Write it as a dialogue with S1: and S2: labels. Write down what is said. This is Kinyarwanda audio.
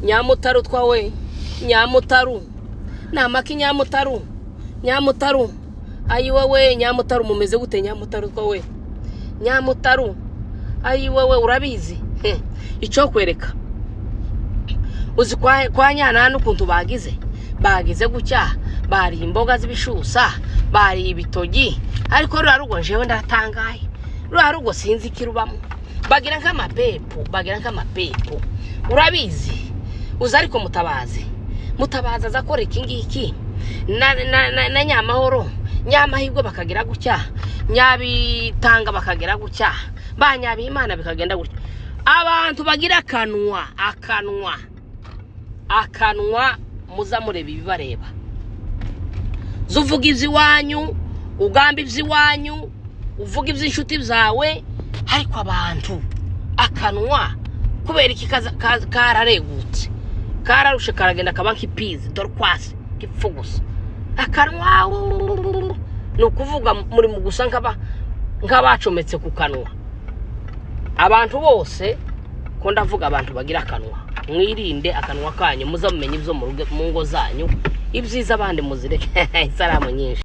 S1: Nyamutaru twawe Nyamutaru namaki Nyamutaru ayi wowe Nyamutaru mumeze gute Nyamutaru twawe Nyamutaru ayi wowe urabizi icyo kwereka uzi kwa nyana n'ukuntu bagize gucya bari imboga z'ibishusa bari ibitogi ariko rugo njewe ndatangaye rugo sinzi kirubamo bagira nk'amapepo urabizi uza ariko mutabaza zakora ikingiki na nyamahoro nyamahirwe bakagira gucya nyabitanga bakagira gucya banyabimana bikagenda gutya abantu bagira akanwa muza mureba ibibareba zuvuga iziwanyu ugamba iziwanyu uvuga iby'inshuti zawe ariko abantu akanwa kubera iki kararegutse kararushe karagenda kaba nk'ipizi dorkwasi kipfugusa akanwa no kuvuga muri mu gusa nk'abacometse ku kanwa abantu bose ko ndavuga abantu bagira akanwa mwirinde akanwa kanyu muza mumenye ibyo mu ngo zanyu ibyiza abandi muzireke isalamu nyinshi